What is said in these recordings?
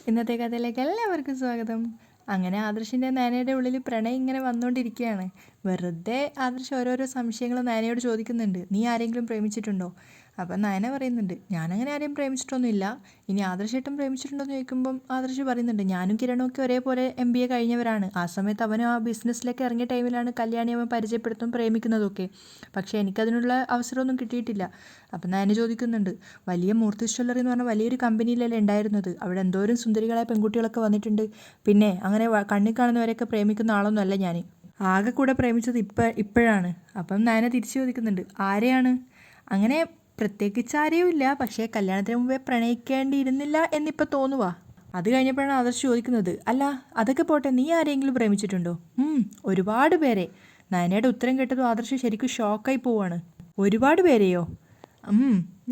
ഇന്നത്തെ കഥയിലേക്ക് എല്ലാവർക്കും സ്വാഗതം. അങ്ങനെ ആദർശിൻ്റെ നയനയുടെ ഉള്ളിൽ പ്രണയം ഇങ്ങനെ വന്നുകൊണ്ടിരിക്കുകയാണ്. വെറുതെ ആദർശ് ഓരോരോ സംശയങ്ങൾ നയനയോട് ചോദിക്കുന്നുണ്ട്. നീ ആരെങ്കിലും പ്രേമിച്ചിട്ടുണ്ടോ? അപ്പം നയന പറയുന്നുണ്ട്, ഞാനങ്ങനെ ആരെയും പ്രേമിച്ചിട്ടൊന്നുമില്ല. ഇനി ആദർശേട്ടൻ പ്രേമിച്ചിട്ടുണ്ടോ എന്ന് ചോദിക്കുമ്പം ആദർശ് പറയുന്നുണ്ട്, ഞാനും കിരണും ഒക്കെ ഒരേപോലെ MBA കഴിഞ്ഞവരാണ്. ആ സമയത്ത് അവനും ആ ബിസിനസ്സിലേക്ക് ഇറങ്ങിയ ടൈമിലാണ് കല്യാണി അവൻ പരിചയപ്പെടുത്തും പ്രേമിക്കുന്നതൊക്കെ. പക്ഷേ എനിക്കതിനുള്ള അവസരമൊന്നും കിട്ടിയിട്ടില്ല. അപ്പം നയന ചോദിക്കുന്നുണ്ട്, വലിയ മൂർത്തി ജ്വല്ലറി എന്ന് പറഞ്ഞാൽ വലിയൊരു കമ്പനിയിലല്ലേ ഉണ്ടായിരുന്നത്? അവിടെ എന്തോരം സുന്ദരികളായ പെൺകുട്ടികളൊക്കെ വന്നിട്ടുണ്ട്. പിന്നെ അങ്ങനെ കണ്ണിൽ കാണുന്നവരെയൊക്കെ പ്രേമിക്കുന്ന ആളൊന്നുമല്ല ഞാൻ. ആകെ കൂടെ പ്രേമിച്ചത് ഇപ്പോഴാണ്. അപ്പം നയന തിരിച്ചു ചോദിക്കുന്നുണ്ട്, ആരെയാണ്? അങ്ങനെ പ്രത്യേകിച്ച് ആരെയും ഇല്ല, പക്ഷേ കല്യാണത്തിന് മുമ്പേ പ്രണയിക്കേണ്ടിയിരുന്നില്ല എന്നിപ്പോൾ തോന്നുവാ. അത് കഴിഞ്ഞപ്പോഴാണ് ആദർശ് ചോദിക്കുന്നത്, അല്ല അതൊക്കെ പോട്ടെ, നീ ആരെങ്കിലും പ്രേമിച്ചിട്ടുണ്ടോ? ഒരുപാട് പേരെ. നയനയുടെ ഉത്തരം കേട്ടതും ആദർശ് ശരിക്കും ഷോക്കായി പോവാണ്. ഒരുപാട് പേരെയോ?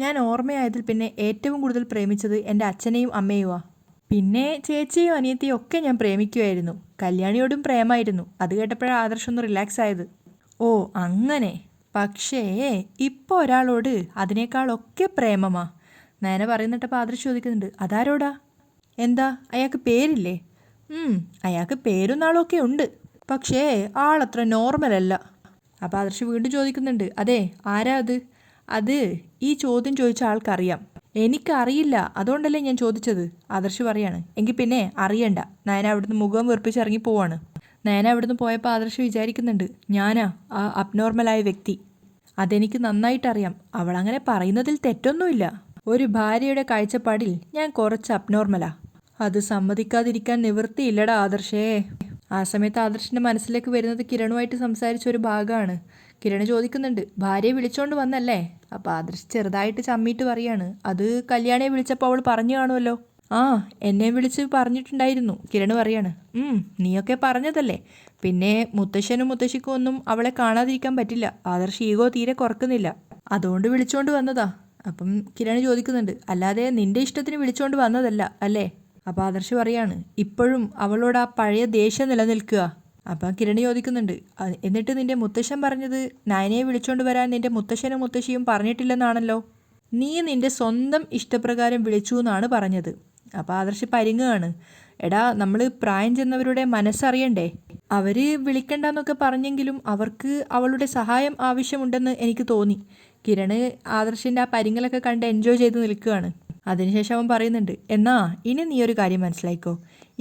ഞാൻ ഓർമ്മയായതിൽ പിന്നെ ഏറ്റവും കൂടുതൽ പ്രേമിച്ചത് എൻ്റെ അച്ഛനെയും അമ്മയുമാ. പിന്നെ ചേച്ചിയും അനിയത്തിയും ഒക്കെ ഞാൻ പ്രേമിക്കുമായിരുന്നു. കല്യാണിയോടും പ്രേമായിരുന്നു. അത് കേട്ടപ്പോഴാണ് ആദർശ് ഒന്ന് റിലാക്സ് ആയത്. ഓ അങ്ങനെ. പക്ഷേ ഇപ്പോൾ ഒരാളോട് അതിനേക്കാളൊക്കെ പ്രേമമാ. നയന പറയുന്നിട്ടപ്പോൾ ആദർശ് ചോദിക്കുന്നുണ്ട്, അതാരോടാ? എന്താ അയാൾക്ക് പേരില്ലേ? അയാൾക്ക് പേരും നാളൊക്കെ ഉണ്ട്, പക്ഷേ ആളത്ര നോർമലല്ല. അപ്പോൾ ആദർശ് വീണ്ടും ചോദിക്കുന്നുണ്ട്, അതെ ആരാ അത്? അത് ഈ ചോദ്യം ചോദിച്ച ആൾക്കറിയാം. എനിക്കറിയില്ല, അതുകൊണ്ടല്ലേ ഞാൻ ചോദിച്ചത്. ആദർശ് പറയാണ്, എങ്കിൽ പിന്നെ അറിയണ്ട. നയന അവിടുന്ന് മുഖം വീർപ്പിച്ച് ഇറങ്ങി പോവാണ്. നയന അവിടുന്ന് പോയപ്പോൾ ആദർശ് വിചാരിക്കുന്നുണ്ട്, ഞാനാ ആ അബ്നോർമലായ വ്യക്തി. അതെനിക്ക് നന്നായിട്ടറിയാം. അവളങ്ങനെ പറയുന്നതിൽ തെറ്റൊന്നുമില്ല. ഒരു ഭാര്യയുടെ കാഴ്ചപ്പാടിൽ ഞാൻ കുറച്ച് അബ്നോർമലാ. അത് സമ്മതിക്കാതിരിക്കാൻ നിവൃത്തിയില്ലടാ ആദർശേ. ആ സമയത്ത് ആദർശിൻ്റെ മനസ്സിലേക്ക് വരുന്നത് കിരണുമായിട്ട് സംസാരിച്ച ഒരു ഭാഗമാണ്. കിരൺ ചോദിക്കുന്നുണ്ട്, ഭാര്യയെ വിളിച്ചോണ്ട് വന്നല്ലേ? അപ്പോൾ ആദർശ് ചെറുതായിട്ട് ചമ്മിയിട്ട് പറയാണ്, അത് കല്യാണിയെ വിളിച്ചപ്പോൾ അവൾ പറഞ്ഞു കാണുമല്ലോ. ആ എന്നെ വിളിച്ച് പറഞ്ഞിട്ടുണ്ടായിരുന്നു. കിരൺ പറയാണ്, നീയൊക്കെ പറഞ്ഞതല്ലേ. പിന്നെ മുത്തശ്ശനും മുത്തശ്ശിക്കും ഒന്നും അവളെ കാണാതിരിക്കാൻ പറ്റില്ല. ആദർശ് ഈഗോ തീരെ കുറക്കുന്നില്ല, അതുകൊണ്ട് വിളിച്ചോണ്ട് വന്നതാ. അപ്പം കിരൺ ചോദിക്കുന്നുണ്ട്, അല്ലാതെ നിന്റെ ഇഷ്ടത്തിന് വിളിച്ചോണ്ട് വന്നതല്ല അല്ലേ? അപ്പോൾ ആദർശ് പറയാണ്, ഇപ്പോഴും അവളോട് ആ പഴയ ദേഷ്യം നിലനിൽക്കുക. അപ്പം കിരൺ ചോദിക്കുന്നുണ്ട്, എന്നിട്ട് നിന്റെ മുത്തശ്ശൻ പറഞ്ഞത് നയനയെ വിളിച്ചോണ്ട് വരാൻ നിന്റെ മുത്തശ്ശനും മുത്തശ്ശിയും പറഞ്ഞിട്ടില്ലെന്നാണല്ലോ. നീ നിന്റെ സ്വന്തം ഇഷ്ടപ്രകാരം വിളിച്ചു എന്നാണ് പറഞ്ഞത്. അപ്പോൾ ആദർശ് പരിങ്ങുകയാണ്. എടാ, നമ്മൾ പ്രായം ചെന്നവരുടെ മനസ്സറിയണ്ടേ? അവർ വിളിക്കണ്ടെന്നൊക്കെ പറഞ്ഞെങ്കിലും അവർക്ക് അവളുടെ സഹായം ആവശ്യമുണ്ടെന്ന് എനിക്ക് തോന്നി. കിരൺ ആദർശിൻ്റെ ആ പരിങ്ങലൊക്കെ കണ്ട് എൻജോയ് ചെയ്ത് നിൽക്കുകയാണ്. അതിനുശേഷം അവൻ പറയുന്നുണ്ട്, എന്നാ ഇനി നീ ഒരു കാര്യം മനസ്സിലായിക്കോ.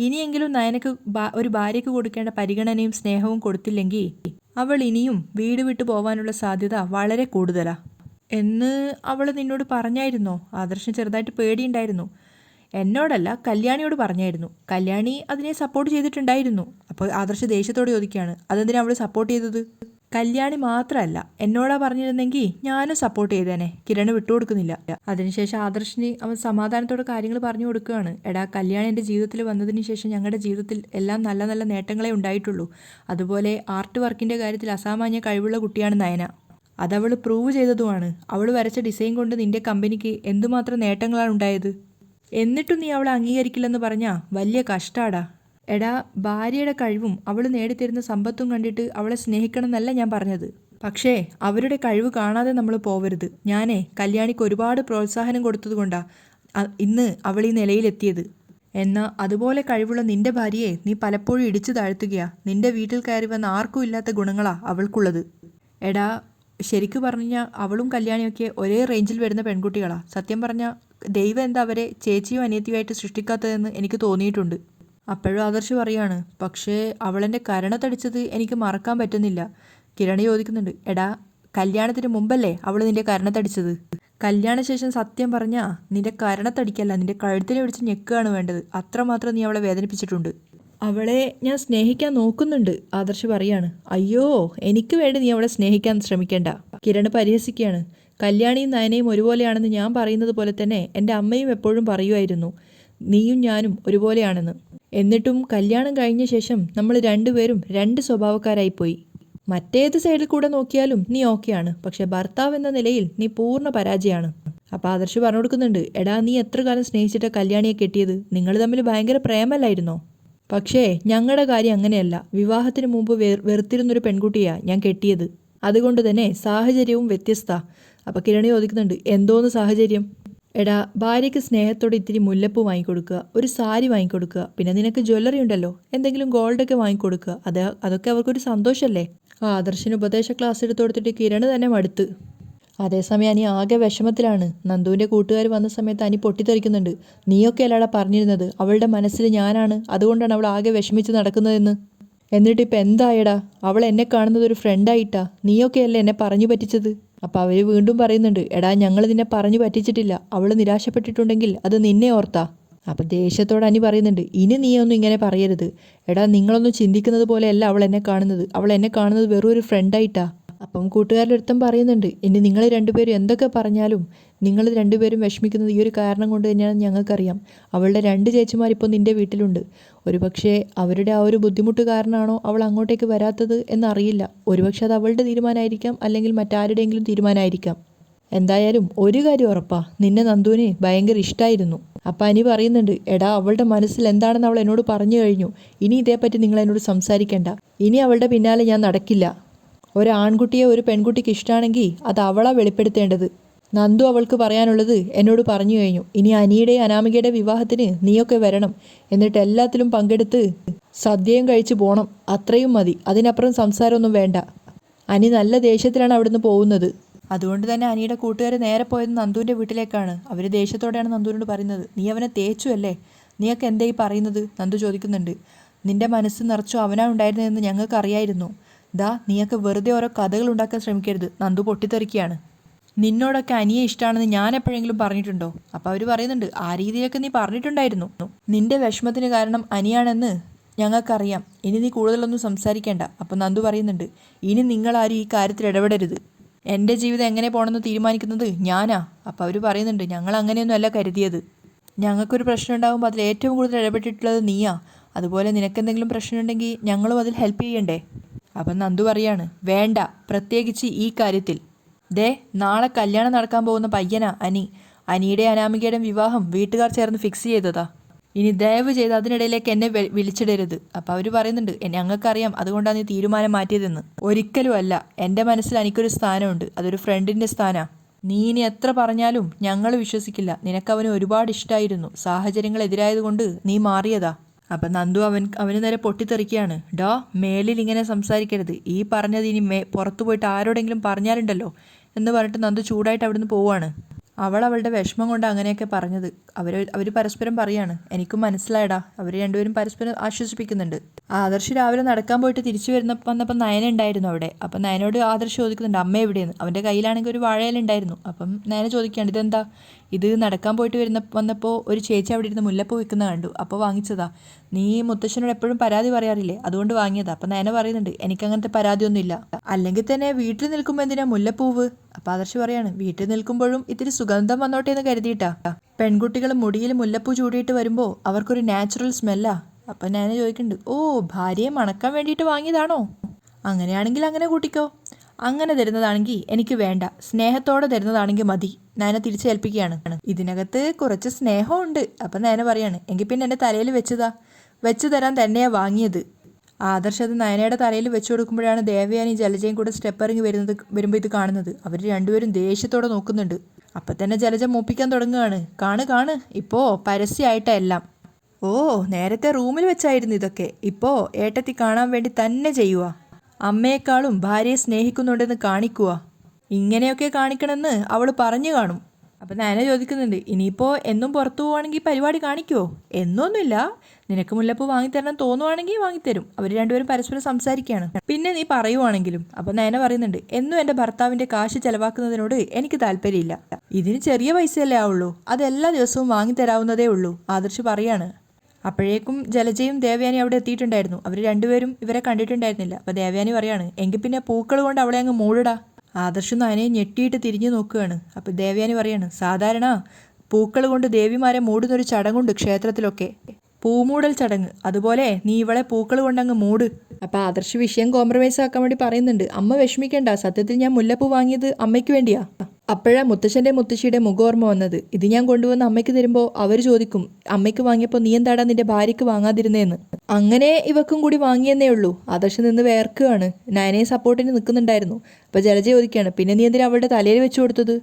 ഇനിയെങ്കിലും നയനക്ക് ഒരു ഭാര്യയ്ക്ക് കൊടുക്കേണ്ട പരിഗണനയും സ്നേഹവും കൊടുത്തില്ലെങ്കിൽ അവൾ ഇനിയും വീട് വിട്ടു പോകാനുള്ള സാധ്യത വളരെ കൂടുതലാണ് എന്ന് അവൾ നിന്നോട് പറഞ്ഞായിരുന്നോ? ആദർശന് ചെറുതായിട്ട് പേടിയുണ്ടായിരുന്നു. എന്നോടല്ല, കല്യാണിയോട് പറഞ്ഞായിരുന്നു. കല്യാണി അതിനെ സപ്പോർട്ട് ചെയ്തിട്ടുണ്ടായിരുന്നു. അപ്പോൾ ആദർശ് ദേഷ്യത്തോട് ചോദിക്കുകയാണ്, അതെന്തിനാ അവൾ സപ്പോർട്ട് ചെയ്തത്? കല്യാണി മാത്രമല്ല, എന്നോടാ പറഞ്ഞിരുന്നെങ്കിൽ ഞാനും സപ്പോർട്ട് ചെയ്തേനെ. കിരൺ വിട്ടുകൊടുക്കുന്നില്ല. അതിനുശേഷം ആദർശിന് അവൻ സമാധാനത്തോടെ കാര്യങ്ങൾ പറഞ്ഞു കൊടുക്കുകയാണ്. എടാ, കല്യാണി എൻ്റെ ജീവിതത്തിൽ വന്നതിന് ശേഷം ഞങ്ങളുടെ ജീവിതത്തിൽ എല്ലാം നല്ല നല്ല നേട്ടങ്ങളെ ഉണ്ടായിട്ടുള്ളൂ. അതുപോലെ ആർട്ട് വർക്കിൻ്റെ കാര്യത്തിൽ അസാമാന്യ കഴിവുള്ള കുട്ടിയാണ് നയന. അതവൾ പ്രൂവ് ചെയ്തതുമാണ്. അവൾ വരച്ച ഡിസൈൻ കൊണ്ട് നിന്റെ കമ്പനിക്ക് എന്തുമാത്രം നേട്ടങ്ങളാണ് ഉണ്ടായത്. എന്നിട്ടും നീ അവളെ അംഗീകരിക്കില്ലെന്ന് പറഞ്ഞാൽ വലിയ കഷ്ടാടാ. എടാ, ഭാര്യയുടെ കഴിവും അവൾ നേടിത്തരുന്ന സമ്പത്തും കണ്ടിട്ട് അവളെ സ്നേഹിക്കണം എന്നല്ല ഞാൻ പറഞ്ഞത്. പക്ഷേ അവരുടെ കഴിവ് കാണാതെ നമ്മൾ പോവരുത്. ഞാനേ കല്യാണിക്ക് ഒരുപാട് പ്രോത്സാഹനം കൊടുത്തതുകൊണ്ടാണ് ഇന്ന് അവൾ ഈ നിലയിലെത്തിയത്. എന്നാൽ അതുപോലെ കഴിവുള്ള നിന്റെ ഭാര്യയെ നീ പലപ്പോഴും ഇടിച്ചു താഴ്ത്തുകയാ. നിന്റെ വീട്ടിൽ കയറി വന്ന ആർക്കും ഇല്ലാത്ത ഗുണങ്ങളാ അവൾക്കുള്ളത്. എടാ, ശരിക്കു പറഞ്ഞാൽ അവളും കല്യാണിയൊക്കെ ഒരേ റേഞ്ചിൽ വരുന്ന പെൺകുട്ടികളാണ്. സത്യം പറഞ്ഞാൽ ദൈവം എന്താ അവരെ ചേച്ചിയും അനിയത്തിയുമായിട്ട് സൃഷ്ടിക്കാത്തതെന്ന് എനിക്ക് തോന്നിയിട്ടുണ്ട്. അപ്പോഴും ആദർശ് പറയാണ്, പക്ഷേ അവളെൻ്റെ കരണത്തടിച്ചത് എനിക്ക് മറക്കാൻ പറ്റുന്നില്ല. കിരണി ചോദിക്കുന്നുണ്ട്, എടാ, കല്യാണത്തിന് മുമ്പല്ലേ അവൾ നിന്റെ കരണത്തടിച്ചത്? കല്യാണശേഷം സത്യം പറഞ്ഞാൽ നിന്റെ കരണത്തടിക്കല്ല, നിന്റെ കഴുത്തിനെ പിടിച്ച് ഞെക്കുകയാണ് വേണ്ടത്. അത്രമാത്രം നീ അവളെ വേദനിപ്പിച്ചിട്ടുണ്ട്. അവളെ ഞാൻ സ്നേഹിക്കാൻ നോക്കുന്നുണ്ട്, ആദർശ് പറയാണ്. അയ്യോ, എനിക്ക് വേണ്ടി നീ അവളെ സ്നേഹിക്കാൻ ശ്രമിക്കേണ്ട. കിരൺ പരിഹസിക്കുകയാണ്. കല്യാണിയും നയനയും ഒരുപോലെയാണെന്ന് ഞാൻ പറയുന്നത് പോലെ തന്നെ എൻ്റെ അമ്മയും എപ്പോഴും പറയുമായിരുന്നു, നീയും ഞാനും ഒരുപോലെയാണെന്ന്. എന്നിട്ടും കല്യാണം കഴിഞ്ഞ ശേഷം നമ്മൾ രണ്ടുപേരും രണ്ട് സ്വഭാവക്കാരായിപ്പോയി. മറ്റേത് സൈഡിൽ കൂടെ നോക്കിയാലും നീ ഓക്കെയാണ്, പക്ഷെ ഭർത്താവ് എന്ന നിലയിൽ നീ പൂർണ്ണ പരാജയമാണ്. അപ്പോൾ ആദർശ് പറഞ്ഞു കൊടുക്കുന്നുണ്ട്, എടാ, നീ എത്ര കാലം സ്നേഹിച്ചിട്ട് കല്യാണിയെ കെട്ടിയത്? നിങ്ങൾ തമ്മിൽ ഭയങ്കര പ്രേമല്ലായിരുന്നോ? പക്ഷേ ഞങ്ങളുടെ കാര്യം അങ്ങനെയല്ല. വിവാഹത്തിന് മുമ്പ് വെറുത്തിരുന്നൊരു പെൺകുട്ടിയാണ് ഞാൻ കെട്ടിയത്. അതുകൊണ്ട് തന്നെ സാഹചര്യവും വ്യത്യസ്ത. അപ്പോൾ കിരണി ചോദിക്കുന്നുണ്ട്, എന്തോന്ന് സാഹചര്യം? എടാ, ഭാര്യയ്ക്ക് സ്നേഹത്തോടെ ഇത്തിരി മുല്ലപ്പൂ വാങ്ങിക്കൊടുക്കുക, ഒരു സാരി വാങ്ങിക്കൊടുക്കുക, പിന്നെ നിനക്ക് ജ്വല്ലറി ഉണ്ടല്ലോ, എന്തെങ്കിലും ഗോൾഡൊക്കെ വാങ്ങിക്കൊടുക്കുക. അതൊക്കെ അവർക്കൊരു സന്തോഷമല്ലേ. ആദർശിന് ഉപദേശ ക്ലാസ് എടുത്തു കൊടുത്തിട്ട് കിരണ് തന്നെ മടുത്ത്. അതേസമയം അനി ആകെ വിഷമത്തിലാണ്. നന്ദുവിൻ്റെ കൂട്ടുകാർ വന്ന സമയത്ത് അനി പൊട്ടിത്തെറിക്കുന്നുണ്ട്. നീയൊക്കെ അല്ലാടാ പറഞ്ഞിരുന്നത് അവളുടെ മനസ്സിൽ ഞാനാണ്, അതുകൊണ്ടാണ് അവൾ ആകെ വിഷമിച്ച് നടക്കുന്നതെന്ന്. എന്നിട്ടിപ്പോൾ എന്തായടാ? അവൾ എന്നെ കാണുന്നത് ഒരു ഫ്രണ്ടായിട്ടാ. നീയൊക്കെയല്ലേ എന്നെ പറഞ്ഞു പറ്റിച്ചത്. അപ്പോൾ അവർ വീണ്ടും പറയുന്നുണ്ട്, എടാ ഞങ്ങൾ നിന്നെ പറഞ്ഞു പറ്റിച്ചിട്ടില്ല, അവൾ നിരാശപ്പെട്ടിട്ടുണ്ടെങ്കിൽ അത് നിന്നെ ഓർത്താ. അപ്പം ദേഷ്യത്തോടെ അനി പറയുന്നുണ്ട്, ഇനി നീയൊന്നും ഇങ്ങനെ പറയരുത്. എടാ, നിങ്ങളൊന്നും ചിന്തിക്കുന്നത് പോലെയല്ല അവൾ എന്നെ കാണുന്നത്. അവൾ എന്നെ കാണുന്നത് വെറും ഒരു ഫ്രണ്ടായിട്ടാ. അപ്പം കൂട്ടുകാരിലൊരുത്തം പറയുന്നുണ്ട്, ഇനി നിങ്ങൾ രണ്ടുപേരും എന്തൊക്കെ പറഞ്ഞാലും നിങ്ങൾ രണ്ടുപേരും വിഷമിക്കുന്നത് ഈ ഒരു കാരണം കൊണ്ട് തന്നെയാണെന്ന് ഞങ്ങൾക്കറിയാം. അവളുടെ 2 ചേച്ചിമാരിപ്പോൾ നിൻ്റെ വീട്ടിലുണ്ട്. ഒരുപക്ഷെ അവരുടെ ആ ഒരു ബുദ്ധിമുട്ട് കാരണമാണോ അവൾ അങ്ങോട്ടേക്ക് വരാത്തത് എന്നറിയില്ല. ഒരുപക്ഷെ അത് അവളുടെ തീരുമാനമായിരിക്കാം, അല്ലെങ്കിൽ മറ്റാരുടെയെങ്കിലും തീരുമാനമായിരിക്കാം. എന്തായാലും ഒരു കാര്യം ഉറപ്പാ, നിന്നെ നന്ദുവിന് ഭയങ്കര ഇഷ്ടമായിരുന്നു. അപ്പം അനി പറയുന്നുണ്ട്, എടാ അവളുടെ മനസ്സിൽ എന്താണെന്ന് അവൾ എന്നോട് പറഞ്ഞു കഴിഞ്ഞു. ഇനി ഇതേപ്പറ്റി നിങ്ങൾ എന്നോട് സംസാരിക്കേണ്ട. ഇനി അവളുടെ പിന്നാലെ ഞാൻ നടക്കില്ല. ഒരു ആൺകുട്ടിയെ ഒരു പെൺകുട്ടിക്ക് ഇഷ്ടമാണെങ്കിൽ അത് അവളാ വെളിപ്പെടുത്തേണ്ടത്. നന്ദു അവൾക്ക് പറയാനുള്ളത് എന്നോട് പറഞ്ഞു കഴിഞ്ഞു. ഇനി അനിയുടെയും അനാമികയുടെ വിവാഹത്തിന് നീയൊക്കെ വരണം. എന്നിട്ട് എല്ലാത്തിലും പങ്കെടുത്ത് സദ്യയും കഴിച്ച് പോകണം. അത്രയും മതി, അതിനപ്പുറം സംസാരമൊന്നും വേണ്ട. അനി നല്ല ദേഷ്യത്തിലാണ് അവിടുന്ന് പോകുന്നത്. അതുകൊണ്ട് തന്നെ അനിയുടെ കൂട്ടുകാർ നേരെ പോയത് നന്ദുവിൻ്റെ വീട്ടിലേക്കാണ്. അവർ ദേഷ്യത്തോടെയാണ് നന്ദുവിനോട് പറയുന്നത്, നീ അവനെ തേച്ചു അല്ലേ, നീയൊക്കെ എന്തേ ഈ പറയുന്നത്? നന്ദു ചോദിക്കുന്നുണ്ട്. നിന്റെ മനസ്സ് നിറച്ചു അവനാ ഉണ്ടായിരുന്നതെന്ന് ഞങ്ങൾക്ക് അറിയായിരുന്നു. നീയൊക്കെ വെറുതെ ഓരോ കഥകൾ ഉണ്ടാക്കാൻ ശ്രമിക്കരുത്. നന്ദു പൊട്ടിത്തെറിക്കുകയാണ്. നിന്നോടൊക്കെ അനിയെ ഇഷ്ടമാണെന്ന് ഞാൻ എപ്പോഴെങ്കിലും പറഞ്ഞിട്ടുണ്ടോ? അപ്പോൾ അവർ പറയുന്നുണ്ട്, ആ രീതിയിലൊക്കെ നീ പറഞ്ഞിട്ടുണ്ടായിരുന്നു. നിന്റെ വിഷമത്തിന് കാരണം അനിയാണെന്ന് ഞങ്ങൾക്കറിയാം. ഇനി നീ കൂടുതലൊന്നും സംസാരിക്കേണ്ട. അപ്പോൾ നന്ദു പറയുന്നുണ്ട്, ഇനി നിങ്ങളാരും ഈ കാര്യത്തിൽ ഇടപെടരുത്. എൻ്റെ ജീവിതം എങ്ങനെ പോകണമെന്ന് തീരുമാനിക്കുന്നത് ഞാനാ. അപ്പോൾ അവർ പറയുന്നുണ്ട്, ഞങ്ങൾ അങ്ങനെയൊന്നും അല്ല കരുതിയത്. ഞങ്ങൾക്കൊരു പ്രശ്നം ഉണ്ടാകുമ്പോൾ അതിൽ ഏറ്റവും കൂടുതൽ ഇടപെട്ടിട്ടുള്ളത് നീയാ. അതുപോലെ നിനക്കെന്തെങ്കിലും പ്രശ്നമുണ്ടെങ്കിൽ ഞങ്ങളും അതിൽ ഹെൽപ്പ് ചെയ്യണ്ടേ? അപ്പം നന്ദു പറയാണ്, വേണ്ട, പ്രത്യേകിച്ച് ഈ കാര്യത്തിൽ. നാളെ കല്യാണം നടക്കാൻ പോകുന്ന പയ്യനാ അനി. അനിയുടെ അനാമികയുടെ വിവാഹം വീട്ടുകാർ ചേർന്ന് ഫിക്സ് ചെയ്തതാ. ഇനി ദയവ് ചെയ്ത് അതിനിടയിലേക്ക് എന്നെ വിളിച്ചിടരുത്. അപ്പോൾ അവർ പറയുന്നുണ്ട്, ഞങ്ങൾക്കറിയാം, അതുകൊണ്ടാണ് നീ തീരുമാനം മാറ്റിയതെന്ന്. ഒരിക്കലും അല്ല. എൻ്റെ മനസ്സിൽ എനിക്കൊരു സ്ഥാനമുണ്ട്. അതൊരു ഫ്രണ്ടിൻ്റെ സ്ഥാനമാണ്. നീ ഇനി എത്ര പറഞ്ഞാലും ഞങ്ങൾ വിശ്വസിക്കില്ല. നിനക്കവന് ഒരുപാട് ഇഷ്ടമായിരുന്നു. സാഹചര്യങ്ങൾ എതിരായതുകൊണ്ട് നീ മാറിയതാ. അപ്പം നന്ദു അവന് നേരെ പൊട്ടിത്തെറിക്കുകയാണ്. മേലിൽ ഇങ്ങനെ സംസാരിക്കരുത്. ഈ പറഞ്ഞത് ഇനി പുറത്തു പോയിട്ട് ആരോടെങ്കിലും പറഞ്ഞാലുണ്ടല്ലോ എന്ന് പറഞ്ഞിട്ട് നന്ദു ചൂടായിട്ട് അവിടുന്ന് പോവാണ്. അവളുടെ വിഷമം കൊണ്ട് അങ്ങനെയൊക്കെ പറഞ്ഞത്. അവർ പരസ്പരം പറയാണ്, എനിക്കും മനസ്സിലായടാ. അവർ രണ്ടുപേരും പരസ്പരം ആശ്വസിപ്പിക്കുന്നുണ്ട്. ആദർശ് രാവിലെ നടക്കാൻ പോയിട്ട് തിരിച്ചു വന്നപ്പോൾ നയന ഉണ്ടായിരുന്നു അവിടെ. അപ്പം നയനോട് ആദർശ് ചോദിക്കുന്നുണ്ട്, അമ്മ എവിടെയെന്ന്. അവൻ്റെ കയ്യിലാണെങ്കിൽ ഒരു വാഴയില ഉണ്ടായിരുന്നു. അപ്പം നയന ചോദിക്കുകയാണ്, ഇതെന്താ? ഇത് നടക്കാൻ പോയിട്ട് വന്നപ്പോൾ ഒരു ചേച്ചി അവിടെ ഇരുന്ന് മുല്ലപ്പൂ വിൽക്കുന്ന കണ്ടു, അപ്പോൾ വാങ്ങിച്ചതാ. നീ മുത്തശ്ശനോട് എപ്പോഴും പരാതി പറയാറില്ലേ, അതുകൊണ്ട് വാങ്ങിയതാ. അപ്പം നയന പറയുന്നുണ്ട്, എനിക്കങ്ങനത്തെ പരാതിയൊന്നുമില്ല. അല്ലെങ്കിൽ തന്നെ വീട്ടിൽ നിൽക്കുമ്പോൾ എന്തിനാ മുല്ലപ്പൂവ്? അപ്പം ആദർശ് പറയാണ്, വീട്ടിൽ നിൽക്കുമ്പോഴും ഇത്തിരി സുഗന്ധം വന്നോട്ടെ എന്ന് കരുതിയിട്ടാ. പെൺകുട്ടികൾ മുടിയിൽ മുല്ലപ്പൂ ചൂടിയിട്ട് വരുമ്പോൾ അവർക്കൊരു നാച്ചുറൽ സ്മെല്ലാ. അപ്പം നയന ചോദിക്കുന്നുണ്ട്, ഓ, ഭാര്യയെ മണക്കാൻ വേണ്ടിയിട്ട് വാങ്ങിയതാണോ? അങ്ങനെയാണെങ്കിൽ അങ്ങനെ കൂട്ടിക്കോ. അങ്ങനെ തരുന്നതാണെങ്കിൽ എനിക്ക് വേണ്ട, സ്നേഹത്തോടെ തരുന്നതാണെങ്കിൽ മതി. നയന തിരിച്ചേൽപ്പിക്കുകയാണ്. ഇതിനകത്ത് കുറച്ച് സ്നേഹമുണ്ട്. അപ്പം നയന പറയാണ്, എങ്കിൽ പിന്നെ എൻ്റെ തലയിൽ വെച്ചു തരാൻ തന്നെയാണ് വാങ്ങിയത്. ആദർശ് അത് നയനയുടെ തലയിൽ വെച്ചു കൊടുക്കുമ്പോഴാണ് ദേവയാനി ജലജയും കൂടെ സ്റ്റെപ്പ് ഇറങ്ങി വരുമ്പോൾ ഇത് കാണുന്നത്. അവർ രണ്ടുപേരും ദേഷ്യത്തോടെ നോക്കുന്നുണ്ട്. അപ്പം തന്നെ ജലജ മൂപ്പിക്കാൻ തുടങ്ങുകയാണ്. കാണ് ഇപ്പോൾ പരസ്യമായിട്ടാ എല്ലാം. ഓ, നേരത്തെ റൂമിൽ വെച്ചായിരുന്നു ഇതൊക്കെ, ഇപ്പോൾ ഏട്ടത്തി കാണാൻ വേണ്ടി തന്നെ ചെയ്യുക. അമ്മയെക്കാളും ഭാര്യയെ സ്നേഹിക്കുന്നുണ്ടെന്ന് കാണിക്കുക. ഇങ്ങനെയൊക്കെ കാണിക്കണമെന്ന് അവൾ പറഞ്ഞു കാണും. അപ്പം നയന ചോദിക്കുന്നുണ്ട്, ഇനിയിപ്പോൾ എന്നും പുറത്തു പോവുകയാണെങ്കിൽ പരിപാടി കാണിക്കുമോ? എന്നൊന്നുമില്ല, നിനക്ക് മുല്ലപ്പൂ വാങ്ങിത്തരണം തോന്നുവാണെങ്കിൽ വാങ്ങിത്തരും. അവർ രണ്ടുപേരും പരസ്പരം സംസാരിക്കുകയാണ്. പിന്നെ നീ പറയുവാണെങ്കിലും. അപ്പം നയന പറയുന്നുണ്ട്, എന്നും എൻ്റെ ഭർത്താവിൻ്റെ കാശ് ചെലവാക്കുന്നതിനോട് എനിക്ക് താല്പര്യമില്ല. ഇതിന് ചെറിയ പൈസയല്ലേ ആവുള്ളൂ, അത് എല്ലാ ദിവസവും വാങ്ങിത്തരാവുന്നതേ ഉള്ളൂ. ആദർശ് പറയാണ്. അപ്പോഴേക്കും ജലജയും ദേവയാനി അവിടെ എത്തിയിട്ടുണ്ടായിരുന്നു. അവർ രണ്ടുപേരും ഇവരെ കണ്ടിട്ടുണ്ടായിരുന്നില്ല. അപ്പോൾ ദേവയാനി പറയാണ്, എങ്കിൽ പിന്നെ പൂക്കൾ കൊണ്ട് അവളെ അങ്ങ് മൂടിടാ. ആദർശ് നയനയെ ഞെട്ടിയിട്ട് തിരിഞ്ഞു നോക്കുകയാണ്. അപ്പോൾ ദേവയാനി പറയാണ്, സാധാരണ പൂക്കൾ കൊണ്ട് ദേവിമാരെ മൂടുന്നൊരു ചടങ്ങുണ്ട് ക്ഷേത്രത്തിലൊക്കെ, പൂമൂടൽ ചടങ്ങ്. അതുപോലെ നീ ഇവളെ പൂക്കൾ കൊണ്ടങ്ങ് മൂട്. അപ്പോൾ ആദർശ് വിഷയം കോംപ്രമൈസ് ആക്കാൻ വേണ്ടി പറയുന്നുണ്ട്, അമ്മ വിഷമിക്കേണ്ട, സത്യത്തിൽ ഞാൻ മുല്ലപ്പൂ വാങ്ങിയത് അമ്മയ്ക്ക് വേണ്ടിയാ. അപ്പോഴാ മുത്തശ്ശൻ്റെ മുത്തശ്ശിയുടെ മുഖോർമ്മ വന്നത്. ഇത് ഞാൻ കൊണ്ടുവന്ന് അമ്മയ്ക്ക് തരുമ്പോൾ അവർ ചോദിക്കും, അമ്മയ്ക്ക് വാങ്ങിയപ്പോൾ നീ എന്താടാ നിന്റെ ഭാര്യയ്ക്ക് വാങ്ങാതിരുന്നേന്ന്. അങ്ങനെ ഇവക്കും കൂടി വാങ്ങിയെന്നേ ഉള്ളൂ. ആദർശ് നിന്ന് വേർക്കുകയാണ്. നയനയെ സപ്പോർട്ടിന് നിൽക്കുന്നുണ്ടായിരുന്നു. അപ്പോൾ ജലജ ചോദിക്കുകയാണ്, പിന്നെ നീ എന്തിനാ അവളുടെ തലയിൽ വെച്ച് കൊടുത്തത്?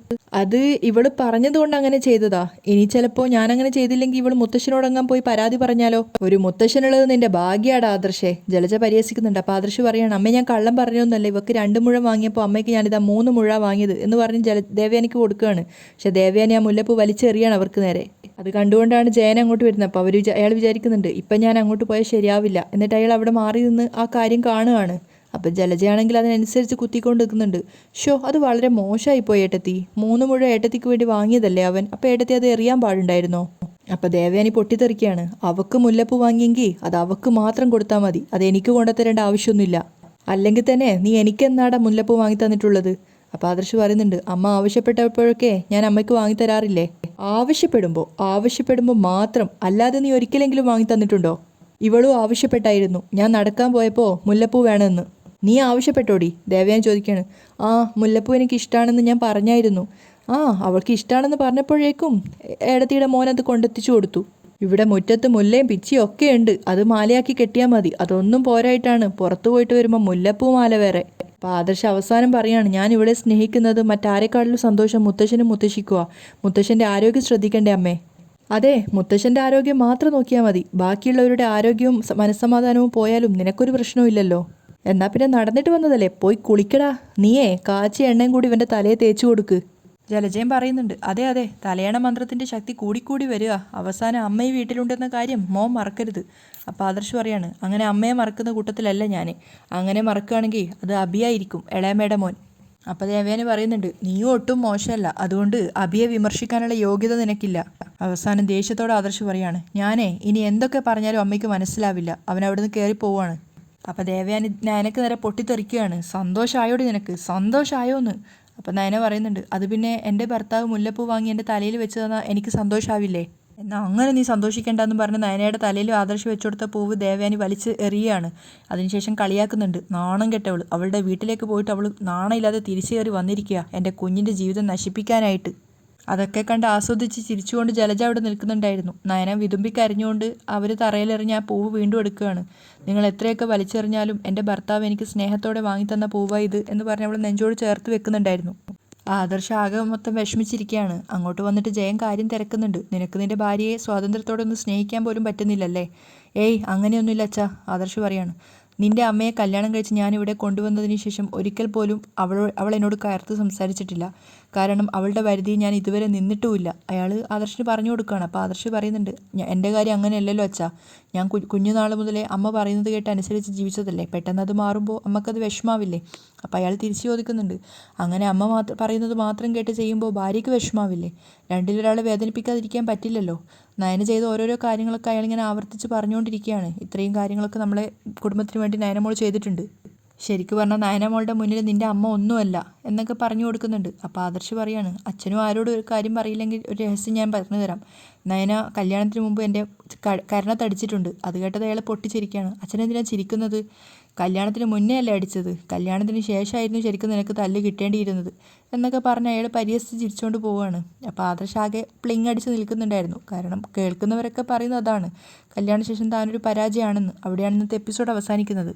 അത് ഇവള് പറഞ്ഞതുകൊണ്ട് അങ്ങനെ ചെയ്തതാ. ഇനി ചിലപ്പോൾ ഞാൻ അങ്ങനെ ചെയ്തില്ലെങ്കിൽ ഇവള് മുത്തശ്ശനോടങ്ങാൻ പോയി പരാതി പറഞ്ഞാലോ? ഒരു മുത്തശ്ശനുള്ളത് നിന്റെ ഭാഗ്യാടാ ആദർശേ. ജലജ പരിഹസിക്കുന്നുണ്ട്. അപ്പോൾ ആദർശ് പറയാണ്, അമ്മ ഞാൻ കള്ളം പറഞ്ഞൊന്നല്ല, ഇവക്ക് 2 മുഴം വാങ്ങിയപ്പോൾ അമ്മയ്ക്ക് ഞാനിതാ 3 മുഴ വാങ്ങിയത് എന്ന് പറഞ്ഞ് ദേവയാനിക്ക് കൊടുക്കുകയാണ്. പക്ഷെ ദേവയാനി ആ മുല്ലപ്പൂ വലിച്ചെറിയാണ് അവർക്ക് നേരെ. അത് കണ്ടുകൊണ്ടാണ് ജയൻ അങ്ങോട്ട് വരുന്നത്. അപ്പോൾ അയാൾ വിചാരിക്കുന്നുണ്ട്, ഇപ്പം ഞാൻ അങ്ങോട്ട് പോയാൽ ശരിയാവില്ല. എന്നിട്ട് അയാൾ അവിടെ മാറി നിന്ന് ആ കാര്യം കാണുകയാണ്. അപ്പം ജലജയാണെങ്കിൽ അതിനനുസരിച്ച് കുത്തിക്കൊണ്ട് നിൽക്കുന്നുണ്ട്. അത് വളരെ മോശമായിപ്പോയി ഏട്ടത്തി. 3 മുഴ ഏട്ടത്തിക്ക് വേണ്ടി വാങ്ങിയതല്ലേ അവൻ. അപ്പോൾ ഏട്ടത്തി അത് എറിയാൻ പാടുണ്ടായിരുന്നോ? അപ്പം ദേവയാനി പൊട്ടിത്തെറിക്കുകയാണ്. അവക്ക് മുല്ലപ്പൂ വാങ്ങിയെങ്കിൽ അത് അവക്ക് മാത്രം കൊടുത്താൽ മതി, അത് എനിക്ക് കൊണ്ടുത്തരേണ്ട ആവശ്യമൊന്നുമില്ല. അല്ലെങ്കിൽ തന്നെ നീ എനിക്കെന്നാടാ മുല്ലപ്പൂ വാങ്ങി തന്നിട്ടുള്ളത്? അപ്പോൾ ആദർശ് പറയുന്നുണ്ട്, അമ്മ ആവശ്യപ്പെട്ടപ്പോഴൊക്കെ ഞാൻ അമ്മയ്ക്ക് വാങ്ങിത്തരാറില്ലേ? ആവശ്യപ്പെടുമ്പോൾ മാത്രം, അല്ലാതെ നീ ഒരിക്കലെങ്കിലും വാങ്ങി തന്നിട്ടുണ്ടോ? ഇവളും ആവശ്യപ്പെട്ടായിരുന്നു, ഞാൻ നടക്കാൻ പോയപ്പോൾ മുല്ലപ്പൂ വേണമെന്ന്. നീ ആവശ്യപ്പെട്ടോടി? ദേവയാനി ചോദിക്കുകയാണ്. ആ, മുല്ലപ്പൂ എനിക്ക് ഇഷ്ടമാണെന്ന് ഞാൻ പറഞ്ഞായിരുന്നു. അവൾക്ക് ഇഷ്ടമാണെന്ന് പറഞ്ഞപ്പോഴേക്കും ഏടത്തിയുടെ മോൻ അത് കൊണ്ടെത്തിച്ചു കൊടുത്തു. ഇവിടെ മുറ്റത്ത് മുല്ലയും പിച്ചിയും ഒക്കെ ഉണ്ട്, അത് മാലയാക്കി കെട്ടിയാൽ മതി. അതൊന്നും പോരായിട്ടാണ് പുറത്തു പോയിട്ട് വരുമ്പോൾ മുല്ലപ്പൂ മാല വേറെ. അപ്പോൾ ആദർശ് അവസാനം പറയാണ്, ഞാൻ ഇവിടെ സ്നേഹിക്കുന്നത് മറ്റാരെക്കാട്ടിലും സന്തോഷം മുത്തശ്ശനും മുത്തശ്ശിക്കുക. മുത്തശ്ശൻ്റെ ആരോഗ്യം ശ്രദ്ധിക്കണ്ടേ അമ്മേ? അതെ, മുത്തശ്ശൻ്റെ ആരോഗ്യം മാത്രം നോക്കിയാൽ മതി. ബാക്കിയുള്ളവരുടെ ആരോഗ്യവും മനസ്സമാധാനവും പോയാലും നിനക്കൊരു പ്രശ്നവും. എന്നാൽ പിന്നെ നടന്നിട്ട് വന്നതല്ലേ, പോയി കുളിക്കടാ. നീയേ കാച്ചിയ എണ്ണയും കൂടി ഇവൻ്റെ തലയെ തേച്ചു കൊടുക്ക്. ജലജയം പറയുന്നുണ്ട്, അതെ, തലയണ മന്ത്രത്തിൻ്റെ ശക്തി കൂടിക്കൂടി വരിക. അവസാനം അമ്മ ഈ വീട്ടിലുണ്ടെന്ന കാര്യം മോൻ മറക്കരുത്. അപ്പോൾ ആദർശ് പറയാണ്, അങ്ങനെ അമ്മയെ മറക്കുന്ന കൂട്ടത്തിലല്ല ഞാൻ. അങ്ങനെ മറക്കുകയാണെങ്കിൽ അത് അഭിയായിരിക്കും, ഇളയമയുടെ മോൻ. അപ്പോൾ ദേവയാനി പറയുന്നുണ്ട്, നീയും ഒട്ടും മോശമല്ല, അതുകൊണ്ട് അഭിയെ വിമർശിക്കാനുള്ള യോഗ്യത നിനക്കില്ല. അവസാനം ദേഷ്യത്തോടെ ആദർശ് പറയാണ്, ഞാനേ ഇനി എന്തൊക്കെ പറഞ്ഞാലും അമ്മയ്ക്ക് മനസ്സിലാവില്ല. അവൻ അവിടെ നിന്ന് കയറിപ്പോവാണ്. അപ്പോൾ ദേവയാനി നയനക്ക് നേരെ പൊട്ടിത്തെറിക്കുകയാണ്. സന്തോഷമായോടി നിനക്ക്? സന്തോഷമായോന്ന്? അപ്പം നയന പറയുന്നുണ്ട്, അത് പിന്നെ എൻ്റെ ഭർത്താവ് മുല്ലപ്പൂ വാങ്ങി എൻ്റെ തലയിൽ വെച്ച് തന്നാൽ എനിക്ക് സന്തോഷമാവില്ലേ? എന്നാൽ അങ്ങനെ നീ സന്തോഷിക്കേണ്ടെന്ന് പറഞ്ഞ് നയനയുടെ തലയിൽ ആദർശ് വെച്ചുകൊടുത്ത പൂവ് ദേവയാനി വലിച്ച് എറിയുകയാണ്. അതിനുശേഷം കളിയാക്കുന്നുണ്ട്, നാണം കെട്ടവൾ. അവളുടെ വീട്ടിലേക്ക് പോയിട്ട് അവൾ നാണമില്ലാതെ തിരിച്ചു കയറി വന്നിരിക്കുക എൻ്റെ കുഞ്ഞിൻ്റെ ജീവിതം നശിപ്പിക്കാനായിട്ട്. അതൊക്കെ കണ്ട് ആസ്വദിച്ച് ചിരിച്ചുകൊണ്ട് ജലജ അവിടെ നിൽക്കുന്നുണ്ടായിരുന്നു. നയന വിതുമ്പിക്കരഞ്ഞുകൊണ്ട് അവർ തറയിലെറിഞ്ഞ ആ പൂവ് വീണ്ടും എടുക്കുകയാണ്. നിങ്ങൾ എത്രയൊക്കെ വലിച്ചെറിഞ്ഞാലും എൻ്റെ ഭർത്താവ് എനിക്ക് സ്നേഹത്തോടെ വാങ്ങിത്തന്ന പൂവാ ഇത് എന്ന് പറഞ്ഞ് അവൾ നെഞ്ചോട് ചേർത്ത് വെക്കുന്നുണ്ടായിരുന്നു. ആദർശ് ആകെ മൊത്തം വിഷമിച്ചിരിക്കുകയാണ്. അങ്ങോട്ട് വന്നിട്ട് ജയൻ കാര്യം തിരക്കുന്നുണ്ട്. നിനക്ക് നിൻ്റെ ഭാര്യയെ സ്വാതന്ത്ര്യത്തോടെ ഒന്ന് സ്നേഹിക്കാൻ പോലും പറ്റുന്നില്ലല്ലേ? ഏയ് അങ്ങനെയൊന്നുമില്ല അച്ഛാ, ആദർശ് പറയാണ്. നിൻ്റെ അമ്മയെ കല്യാണം കഴിച്ച് ഞാനിവിടെ കൊണ്ടുവന്നതിന് ശേഷം ഒരിക്കൽ പോലും അവൾ എന്നോട് കയർത്ത് സംസാരിച്ചിട്ടില്ല. കാരണം അവളുടെ പരിധി ഞാൻ ഇതുവരെ നിന്നിട്ടുമില്ല. അയാൾ ആദർശിന് പറഞ്ഞു കൊടുക്കുകയാണ്. അപ്പോൾ ആദർശ് പറയുന്നുണ്ട്, എൻ്റെ കാര്യം അങ്ങനെയല്ലല്ലോ അച്ഛാ. ഞാൻ കുഞ്ഞുനാൾ മുതലേ അമ്മ പറയുന്നത് കേട്ട് അനുസരിച്ച് ജീവിച്ചതല്ലേ. പെട്ടെന്ന് അത് മാറുമ്പോൾ അമ്മക്കത് വിഷമാവില്ലേ? അപ്പോൾ അയാൾ തിരിച്ചു ചോദിക്കുന്നുണ്ട്, അങ്ങനെ അമ്മ പറയുന്നത് മാത്രം കേട്ട് ചെയ്യുമ്പോൾ ഭാര്യയ്ക്ക് വിഷമാവില്ലേ? രണ്ടിലൊരാളെ വേദനിപ്പിക്കാതിരിക്കാൻ പറ്റില്ലല്ലോ. നയന ചെയ്ത ഓരോരോ കാര്യങ്ങളൊക്കെ അയാളിങ്ങനെ ആവർത്തിച്ച് പറഞ്ഞുകൊണ്ടിരിക്കുകയാണ്. ഇത്രയും കാര്യങ്ങളൊക്കെ നമ്മളെ കുടുംബത്തിന് വേണ്ടി നയനമോൾ ചെയ്തിട്ടുണ്ട്. ശരിക്കും പറഞ്ഞാൽ നയനമോളുടെ മുന്നിൽ നിൻ്റെ അമ്മ ഒന്നുമല്ല എന്നൊക്കെ പറഞ്ഞു കൊടുക്കുന്നുണ്ട്. അപ്പോൾ ആദർശ് പറയാണ്, അച്ഛനും ആരോടും ഒരു കാര്യം പറയില്ലെങ്കിൽ ഒരു രഹസ്യം ഞാൻ പറഞ്ഞു തരാം. നയന കല്യാണത്തിന് മുമ്പ് എൻ്റെ കരണത്തടിച്ചിട്ടുണ്ട്. അത് കേട്ടത് അയാൾ പൊട്ടിച്ചിരിക്കുകയാണ്. അച്ഛനെന്തിനാ ചിരിക്കുന്നത്? കല്യാണത്തിന് മുന്നേ അല്ലേ അടിച്ചത്? കല്യാണത്തിന് ശേഷമായിരുന്നു ശരിക്കും നിനക്ക് തല്ല് കിട്ടേണ്ടിയിരുന്നത് എന്നൊക്കെ പറഞ്ഞ് അയാൾ പരിഹസിച്ച് ചിരിച്ചുകൊണ്ട് പോവുകയാണ്. അപ്പോൾ ആദർശ് ആകെ പ്ലിങ് അടിച്ച് നിൽക്കുന്നുണ്ടായിരുന്നു. കാരണം കേൾക്കുന്നവരൊക്കെ പറയുന്നത് അതാണ്, കല്യാണശേഷം താനൊരു പരാജയമാണെന്ന്. അവിടെയാണ് ഇന്നത്തെ എപ്പിസോഡ് അവസാനിക്കുന്നത്.